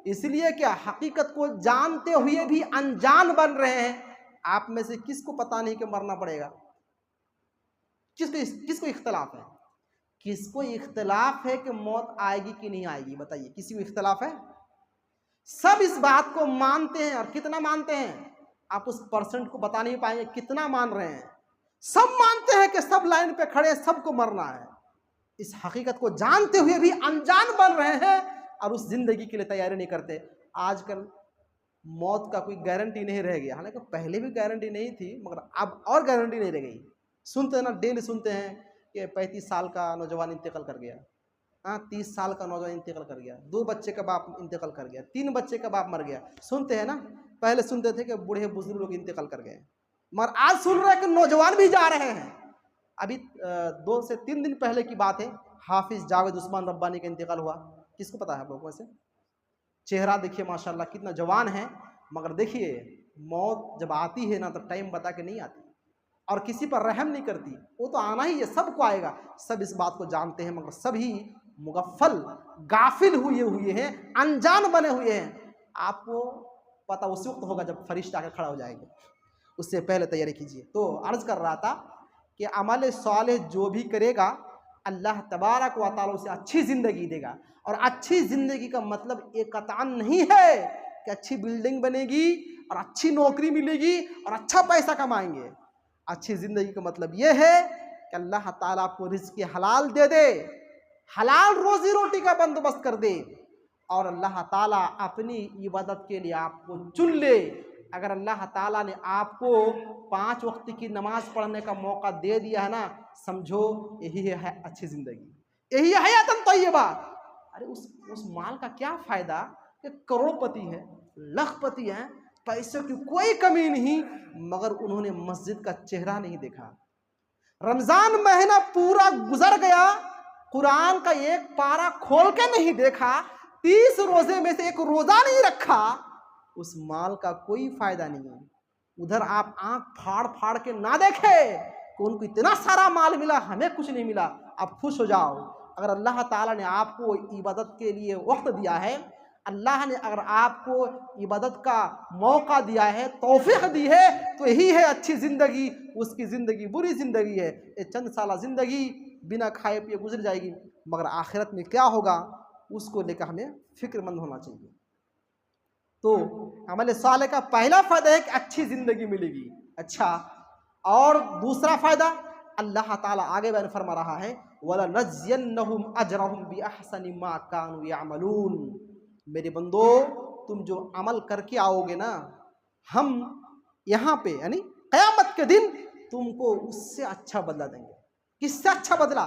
इसलिए कि हकीकत को जानते हुए भी अनजान बन रहे हैं। आप में से किसको पता नहीं कि मरना पड़ेगा? किसको इख्तलाफ है? किसको इख्तलाफ है कि मौत आएगी कि नहीं आएगी? बताइए, किसी को इख्तलाफ है? सब इस बात को मानते हैं। और कितना मानते हैं आप उस परसेंट को बता नहीं पाएंगे कितना मान रहे हैं। सब मानते हैं कि सब लाइन पे खड़े, सबको मरना है। इस हकीकत को जानते हुए भी अनजान बन रहे हैं और उस जिंदगी के लिए तैयारी नहीं करते। आजकल मौत का कोई गारंटी नहीं रह गया, हालांकि पहले भी गारंटी नहीं थी, मगर अब और गारंटी नहीं रह गई। सुनते हैं ना, डेली सुनते हैं कि 35 साल का नौजवान इंतकाल कर गया, 30 साल का नौजवान इंतकाल कर गया, 2 बच्चे का बाप इंतकाल कर गया, 3 बच्चे का बाप मर गया। सुनते हैं ना, पहले सुनते थे कि बूढ़े बुजुर्ग लोग इंतकाल कर गए, मगर आज सुन रहे हैं कि नौजवान भी जा रहे हैं। अभी 2 से 3 दिन पहले की बात है, हाफिज जावेद उस्मान रब्बानी का इंतकाल हुआ। किसको पता है आप लोगों से? चेहरा देखिए माशाल्लाह कितना जवान है, मगर देखिए मौत जब आती है ना तो टाइम बता के नहीं आती और किसी पर रहम नहीं करती। वो तो आना ही है, सबको आएगा। सब इस बात को जानते हैं, मगर सभी मुगफ्फल गाफिल हुए हैं, अनजान बने हुए हैं। आपको पता उस वक्त होगा जब फरिश्ता आकर खड़ा हो जाएंगे, उससे पहले तैयारी कीजिए। तो अर्ज कर रहा था कि अमल सालेह जो भी करेगा अल्लाह तबारक व तआला उसे अच्छी ज़िंदगी देगा। और अच्छी ज़िंदगी का मतलब एक कतान नहीं है कि अच्छी बिल्डिंग बनेगी और अच्छी नौकरी मिलेगी और अच्छा पैसा कमाएंगे। अच्छी ज़िंदगी का मतलब यह है कि अल्लाह ताला आपको रिज़्क़ हलाल दे दे, हलाल रोज़ी रोटी का बंदोबस्त कर दे, और अल्लाह ताला अपनी इबादत के लिए आपको चुन ले। अगर अल्लाह ताला ने आपको 5 वक्त की नमाज पढ़ने का मौका दे दिया है ना, समझो यही है अच्छी ज़िंदगी, यही है हयातन तय्यबा। अरे उस माल का क्या फ़ायदा कि करोड़पति है, लखपति है, पैसों की कोई कमी नहीं, मगर उन्होंने मस्जिद का चेहरा नहीं देखा। रमज़ान महीना पूरा गुजर गया, कुरान का एक पारा खोल के नहीं देखा, 30 रोजे में से एक रोज़ा नहीं रखा, उस माल का कोई फ़ायदा नहीं है। उधर आप आंख फाड़ फाड़ के ना देखे कि उनको इतना सारा माल मिला, हमें कुछ नहीं मिला, आप खुश हो जाओ। अगर अल्लाह ताला ने आपको इबादत के लिए वक्त दिया है, अल्लाह ने अगर आपको इबादत का मौका दिया है, तौफीक दी है, तो यही है अच्छी ज़िंदगी। उसकी ज़िंदगी बुरी ज़िंदगी है, ये चंद साल ज़िंदगी बिना खाए पिए गुजर जाएगी, मगर आखिरत में क्या होगा उसको लेकर हमें फ़िक्रमंद होना चाहिए। तो अमल साले का पहला फ़ायदा है कि अच्छी ज़िंदगी मिलेगी। अच्छा, और दूसरा फ़ायदा अल्लाह ताला आगे बयान फरमा रहा है, वला नज़्यन्नहुम अजरहुम बिअहसनि मा कानू यअमलून। मेरे बंदो, तुम जो अमल करके आओगे ना, हम यहाँ पे यानी क़यामत के दिन तुमको उससे अच्छा बदला देंगे। किससे अच्छा बदला?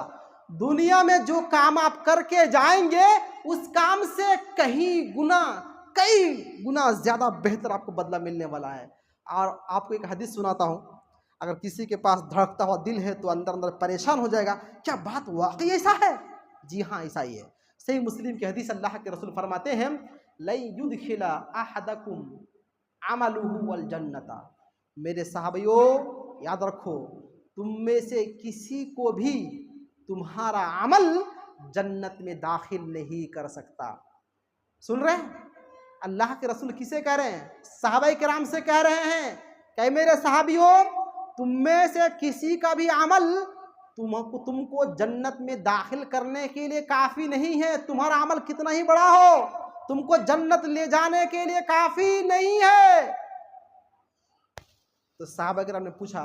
दुनिया में जो काम आप करके जाएंगे उस काम से कई गुना ज़्यादा बेहतर आपको बदला मिलने वाला है। और आपको एक हदीस सुनाता हूँ, अगर किसी के पास धड़कता हुआ दिल है तो अंदर अंदर परेशान हो जाएगा, क्या बात वाकई ऐसा है? जी हाँ, ऐसा ही है। सही मुस्लिम की हदीस, अल्लाह के रसूल फरमाते हैं, लै युदखिला अहदकुम अमलुहु वल जन्नता। मेरे साहबियों याद रखो, तुम में से किसी को भी तुम्हारा अमल जन्नत में दाखिल नहीं कर सकता। सुन रहे हैं? अल्लाह के रसूल किसे कह रहे हैं? सहाबाए किराम से कह रहे हैं कि मेरे साहबियों, तुम में से किसी का भी अमल तुमको जन्नत में दाखिल करने के लिए काफ़ी नहीं है। तुम्हारा अमल कितना ही बड़ा हो, तुमको जन्नत ले जाने के लिए काफ़ी नहीं है। तो सहाबा किराम ने पूछा,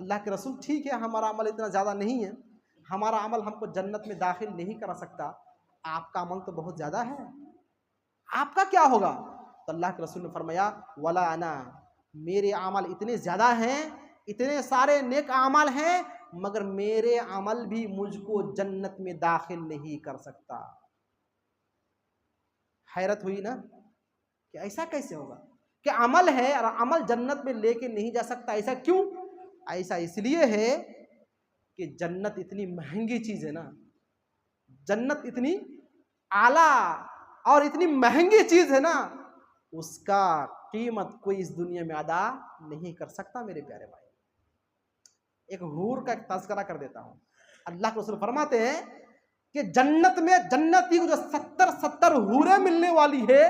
अल्लाह के रसूल ठीक है, हमारा अमल इतना ज़्यादा नहीं है, हमारा अमल हमको जन्नत में दाखिल नहीं करा सकता, आपका अमल तो बहुत ज़्यादा है, आपका क्या होगा? तो अल्लाह के रसूल ने फरमाया, वला अना, मेरे अमल इतने ज़्यादा हैं, इतने सारे नेक अमल हैं, मगर मेरे अमल भी मुझको जन्नत में दाखिल नहीं कर सकता। हैरत हुई ना कि ऐसा कैसे होगा कि अमल है और अमल जन्नत में लेके नहीं जा सकता? ऐसा क्यों? ऐसा इसलिए है कि जन्नत इतनी महंगी चीज़ है ना, जन्नत इतनी आला और इतनी महंगी चीज़ है ना, उसका कीमत कोई इस दुनिया में अदा नहीं कर सकता। मेरे प्यारे भाई, एक हूर का तज़किरा कर देता हूँ। अल्लाह के रसूल फरमाते हैं कि जन्नत में जन्नती को जो 70 हूरें मिलने वाली है,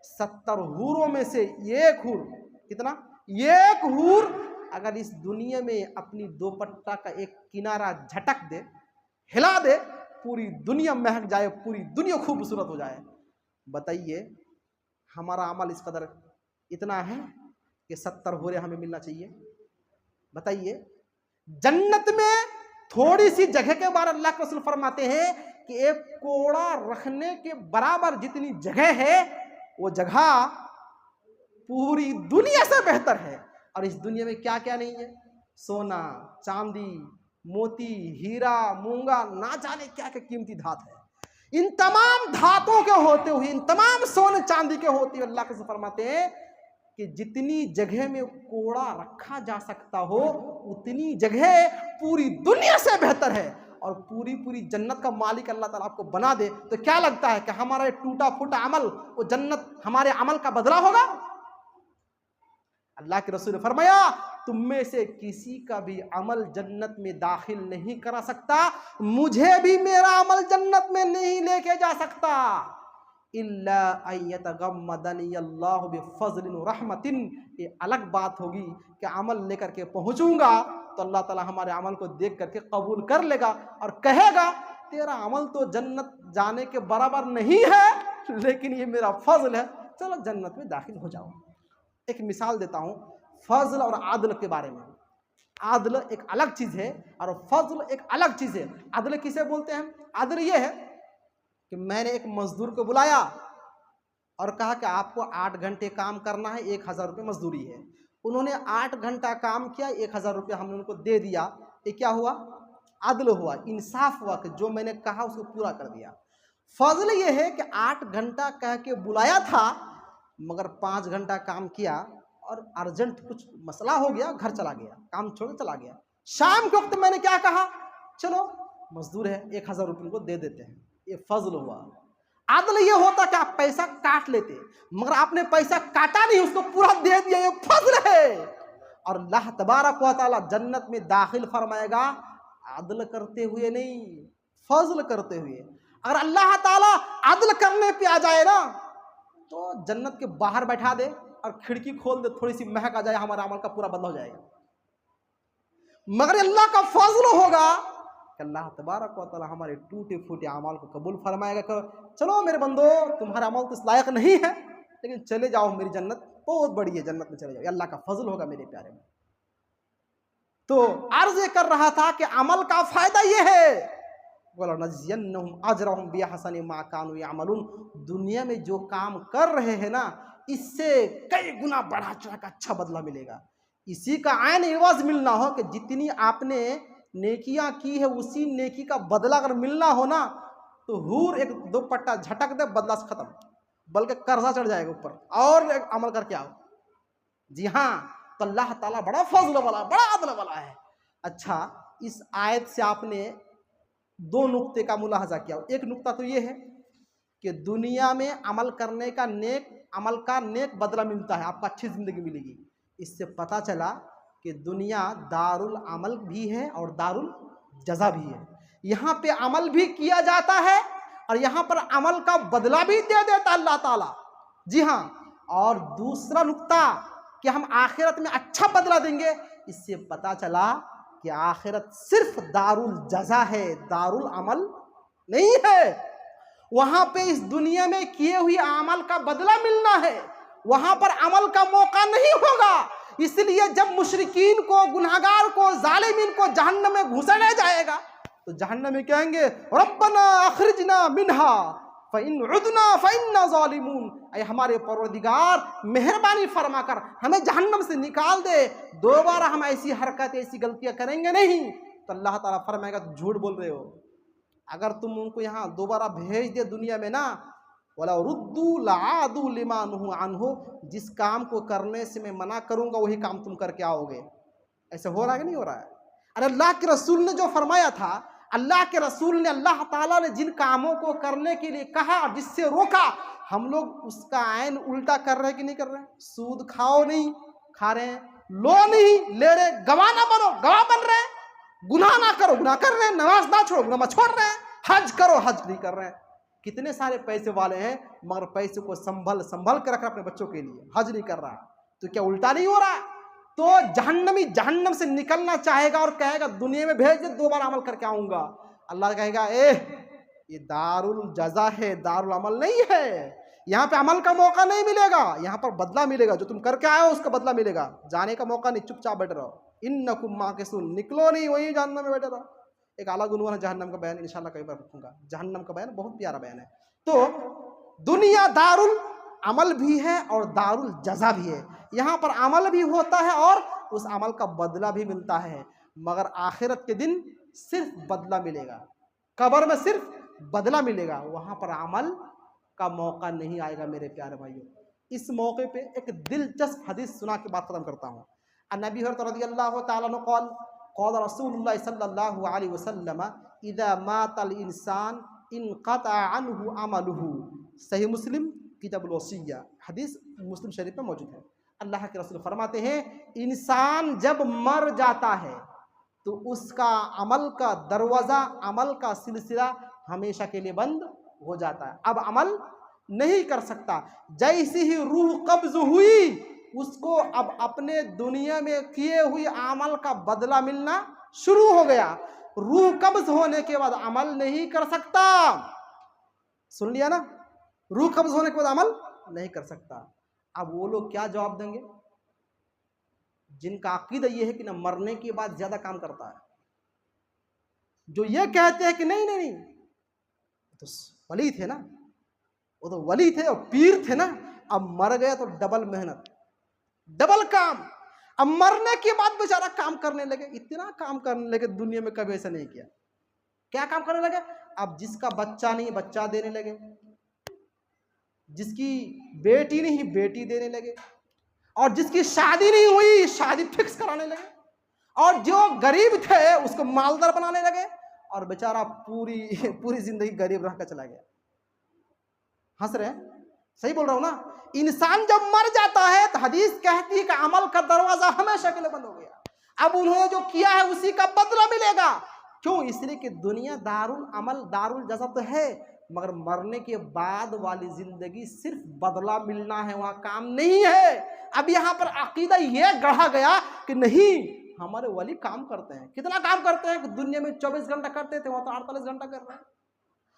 70 हूरों में से एक हूर, कितना? एक हूर अगर इस दुनिया में अपनी दोपट्टा का एक किनारा झटक दे, हिला दे, पूरी दुनिया महक जाए, पूरी दुनिया खूबसूरत हो जाए। बताइए, हमारा अमल इस कदर इतना है कि 70 हूरें हमें मिलना चाहिए? बताइए, जन्नत में थोड़ी सी जगह के बारे अल्लाह के रसूल फरमाते हैं कि एक कोड़ा रखने के बराबर जितनी जगह है, वो जगह पूरी दुनिया से बेहतर है। और इस दुनिया में क्या क्या नहीं है? सोना, चांदी, मोती, हीरा, मूंगा, ना जाने क्या क्या कीमती धात है। इन तमाम धातों के होते हुए, इन तमाम सोने चांदी के होते हुए अल्लाह के रसूल फरमाते हैं कि जितनी जगह में कोड़ा रखा जा सकता हो, उतनी जगह पूरी दुनिया से बेहतर है। और पूरी जन्नत का मालिक अल्लाह ताला आपको बना दे, तो क्या लगता है कि हमारा टूटा फूटा अमल, वो जन्नत हमारे अमल का बदला होगा? अल्लाह के रसूल ने फरमाया, तुम में से किसी का भी अमल जन्नत में दाखिल नहीं करा सकता, मुझे भी मेरा अमल जन्नत में नहीं लेके जा सकता। इल्ला अय्यतगम्मदनी अल्लाहु बिफज़लिन व रहमतिन। ये अलग बात होगी कि अमल लेकर के पहुंचूंगा तो अल्लाह ताला हमारे अमल को देख करके कबूल कर लेगा और कहेगा, तेरा अमल तो जन्नत जाने के बराबर नहीं है, लेकिन ये मेरा फजल है, चलो जन्नत में दाखिल हो जाओ। एक मिसाल देता हूँ फजल और आदल के बारे में। आदल एक अलग चीज़ है और फजल एक अलग चीज़ है। आदल किसे बोलते हैं? आदल ये है कि मैंने एक मजदूर को बुलाया और कहा कि आपको 8 घंटे काम करना है, 1000 रुपये मजदूरी है। उन्होंने 8 घंटा काम किया, 1000 रुपये हमने उनको दे दिया। ये क्या हुआ? आदल हुआ, इंसाफ हुआ कि जो मैंने कहा उसको पूरा कर दिया। फजल ये है कि 8 घंटा कह के बुलाया था, मगर 5 घंटा काम किया और अर्जेंट कुछ मसला हो गया, घर चला गया, काम छोड़ चला गया। शाम के वक्त मैंने क्या कहा, चलो मजदूर है 1000 रुपये को दे देते हैं, ये फजल हुआ। आदल ये होता कि आप पैसा काट लेते, मगर आपने पैसा काटा नहीं, उसको पूरा दे दिया, ये फजल है। और अल्लाह तबारक व तआला जन्नत में दाखिल फरमाएगा आदल करते हुए नहीं, फजल करते हुए। अगर अल्लाह ताला अदल करने पे आ जाए ना तो जन्नत के बाहर बैठा दे और खिड़की खोल दे, थोड़ी सी महक आ जाए, हमारा अमल का पूरा बदला हो जाएगा। मगर अल्लाह का फजल होगा कि अल्लाह तबारक व तआला हमारे टूटे फूटे अमाल को कबूल फरमाएगा। चलो मेरे बंदो, तुम्हारा अमल तो इस लायक नहीं है, लेकिन चले जाओ, मेरी जन्नत बहुत बड़ी है, जन्नत में चले जाओ। अल्लाह का फजल होगा मेरे प्यारे में। तो अर्ज ये कर रहा था कि अमल का फायदा ये है, अजरहुम बिअहसनि मा कानू यअमलून, दुनिया में जो काम कर रहे हैं ना, इससे कई गुना बढ़ा चढ़ा का अच्छा बदला मिलेगा। इसी का आयन एवज मिलना हो कि जितनी आपने नेकियां की है उसी नेकी का बदला अगर मिलना हो ना, तो हूर एक दो पट्टा झटक दे, बदला से खत्म, बल्कि कर्जा चढ़ जाएगा ऊपर, और एक अमल करके आओ। जी हाँ, तो अल्लाह ताला बड़ा फजल वाला, बड़ा अदल वाला है। अच्छा, इस आयत से आपने दो नुक्ते का मुलाहजा किया। एक नुक्ता तो ये है कि दुनिया में अमल करने का अमल का नेक बदला मिलता है, आपको अच्छी ज़िंदगी मिलेगी। इससे पता चला कि दुनिया दारुल अमल भी है और दारुल जज़ा भी है। यहाँ पे अमल भी किया जाता है और यहाँ पर अमल का बदला भी दे देता अल्लाह ताला। जी हाँ, और दूसरा नुक्ता कि हम आखिरत में अच्छा बदला देंगे, इससे पता चला कि आखिरत सिर्फ दारुल जज़ा है, दारुल अमल नहीं है। वहाँ पे इस दुनिया में किए हुए अमल का बदला मिलना है, वहाँ पर अमल का मौका नहीं होगा। इसलिए जब मुशरिकीन को, गुनहगार को, जालिमीन को जहन्नम में घुसाया जाएगा तो जहन्नम में कहेंगे रब्बना अखरिजना मिन्हा फ़इन उदना फ़इन्ना ज़ालिमून, ऐ हमारे परवरदिगार मेहरबानी फरमा कर हमें जहन्नम से निकाल दे, दोबारा हम ऐसी हरकत, ऐसी गलतियां करेंगे नहीं। तो अल्लाह ताला फरमाएगा झूठ बोल रहे हो, अगर तुम उनको यहाँ दोबारा भेज दे दुनिया में ना, वला रुद्दू लादू लिमा नुहू अन्हु, जिस काम को करने से मैं मना करूँगा वही काम तुम करके आओगे। ऐसे हो रहा है कि नहीं हो रहा है? अरे अल्लाह के रसूल ने जो फरमाया था, अल्लाह के रसूल ने, अल्लाह ताला ने जिन कामों को करने के लिए कहा, जिससे रोका, हम लोग उसका आयन उल्टा कर रहे हैं कि नहीं कर रहे हैं? सूद खाओ नहीं, खा रहे हैं, लो नहीं ले रहे, गवाह ना बनो, गवाह बन रहे हैं, गुनाह ना करो, गुनाह कर रहे हैं, नमाज ना छोड़ो, नमाज छोड़ रहे हैं, हज करो, हज नहीं कर रहे हैं। कितने सारे पैसे वाले हैं मगर पैसे को संभल के रख रहे अपने बच्चों के लिए, हज नहीं कर रहा। तो क्या उल्टा नहीं हो रहा? तो जहन्नमी जहन्नम से निकलना चाहेगा और कहेगा दुनिया में भेज दे, दोबारा अमल करके आऊंगा। अल्लाह कहेगा ये दारुल जज़ा है, दारुल अमल नहीं है, यहाँ पे अमल का मौका नहीं मिलेगा, यहाँ पर बदला मिलेगा। जो तुम करके आए हो उसका बदला मिलेगा, जाने का मौका नहीं, चुपचाप बैठ रहो। इन्नकुम माकिसून, निकलो नहीं, वही जहन्नम में बैठे रहो। एक अलग उन्वान है जहन्नम का बयान, इंशाल्लाह कई बार रखूंगा। जहन्नम का बयान बहुत प्यारा बयान है। तो दुनिया दारुल अमल भी है और दारुल जज़ा भी है। यहाँ पर अमल भी होता है और उस अमल का बदला भी मिलता है, मगर आखिरत के दिन सिर्फ बदला मिलेगा, कब्र में सिर्फ बदला मिलेगा, वहाँ पर अमल का मौका नहीं आएगा। मेरे प्यारे भाइयों, इस मौके पे एक दिलचस्प हदीस सुना के बात खत्म करता हूँ। अबू हुरैरा रज़ियल्लाहु ताला अन्हु क़ाल क़ाल रसूलुल्लाह सल्लल्लाहु अलैहि वसल्लम इज़ा मातल इंसान इनक़ता अन्हु अमलुहु। सही मुस्लिम किताबुल वसिय्या, हदीस मुस्लिम शरीफ में मौजूद है। अल्लाह के रसूल फरमाते हैं, इंसान जब मर जाता है तो उसका अमल का दरवाज़ा, अमल का सिलसिला हमेशा के लिए बंद हो जाता है, अब अमल नहीं कर सकता। जैसी ही रूह कब्ज हुई, उसको अब अपने दुनिया में किए हुए अमल का बदला मिलना शुरू हो गया। रूह कब्ज होने के बाद अमल नहीं कर सकता, सुन लिया ना, रूह कब्ज होने के बाद अमल नहीं कर सकता। अब वो लोग क्या जवाब देंगे जिनका अकीदा ये है कि ना मरने के बाद ज्यादा काम करता है, जो ये कहते हैं कि नहीं नहीं नहीं, तो वली थे ना, वो तो वली थे और पीर थे ना, अब मर गया तो डबल मेहनत, डबल काम। अब मरने के बाद बेचारा काम करने लगे, इतना काम करने लगे, दुनिया में कभी ऐसा नहीं किया। क्या काम करने लगे? अब जिसका बच्चा नहीं बच्चा देने लगे, जिसकी बेटी नहीं बेटी देने लगे, और जिसकी शादी नहीं हुई शादी फिक्स कराने लगे, और जो गरीब थे उसको मालदार बनाने लगे, और बेचारा पूरी जिंदगी गरीब रहकर चला गया। हंस रहे हैं? सही बोल रहा हूं ना? इंसान जब मर जाता है तो हदीस कहती है कि अमल का दरवाजा हमेशा के लिए बंद हो गया। अब उन्होंने जो किया है उसी का बदला मिलेगा। क्यों? इसलिए कि दुनिया दारुल अमल दारुल जज़ा तो है, मगर मरने के बाद वाली ज़िंदगी सिर्फ बदला मिलना है, वहाँ काम नहीं है। अब यहाँ पर अकीदा ये गढ़ा गया कि नहीं, हमारे वली काम करते हैं। कितना काम करते हैं कि दुनिया में 24 घंटा करते थे, वहाँ तो 48 घंटा कर रहे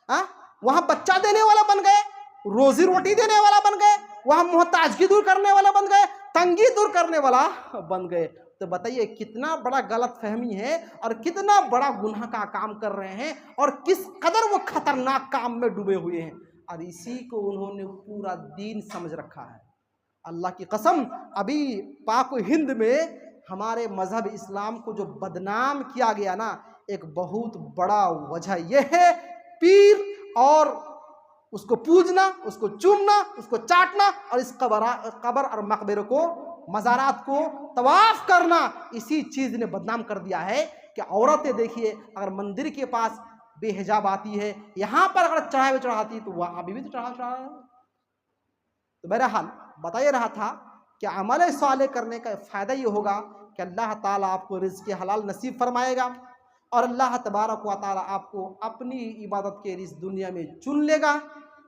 हैं। वहाँ बच्चा देने वाला बन गए, रोजी रोटी देने वाला बन गए, वहाँ मोहताजगी दूर करने वाला बन गए, तंगी दूर करने वाला बन गए। तो बताइए कितना बड़ा गलत फहमी है और कितना बड़ा गुनाह का काम कर रहे हैं और किस कदर वो खतरनाक काम में डूबे हुए हैं, और इसी को उन्होंने पूरा दीन समझ रखा है। अल्लाह की कसम, अभी पाक हिंद में हमारे मजहब इस्लाम को जो बदनाम किया गया ना, एक बहुत बड़ा वजह यह है पीर और उसको पूजना, उसको चूमना, उसको चाटना और इस कब्र और मकबरे को, मज़ारात को तवाफ करना, इसी चीज़ ने बदनाम कर दिया है कि औरतें देखिए अगर मंदिर के पास बेहिजाब आती है, यहाँ पर अगर चढ़ावे चढ़ाती है तो वह अभी भी तो चढ़ा है। तो बहरहाल बताइए रहा था कि अमल साले करने का फ़ायदा ये होगा कि अल्लाह ताला आपको रिज़्क़ हलाल नसीब फरमाएगा और अल्लाह तबारक व तआला आपको अपनी इबादत के इस दुनिया में चुन लेगा।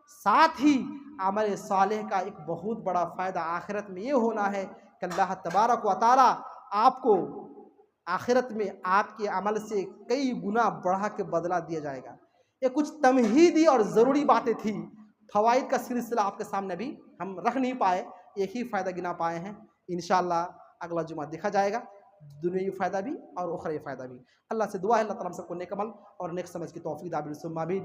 साथ ही अमल सालेह का एक बहुत बड़ा फ़ायदा आखिरत में ये होना है कि अल्लाह तबारक व तआला आपको आखिरत में आपके अमल से कई गुना बढ़ा के बदला दिया जाएगा। ये कुछ तमहीदी और ज़रूरी बातें थी। फ़वाइद का सिलसिला आपके सामने भी हम रख नहीं पाए, एक ही फ़ायदा गिना पाए हैं। इंशाअल्लाह अगला जुमा देखा जाएगा, दुनियावी फ़ायदा भी और उखरवी फ़ायदा भी। अल्लाह से दुआ है अल्लाह ताला हम सबको नेक अमल और नेक समझ की तौफ़ीक़ दाबिल सुम्मा भी।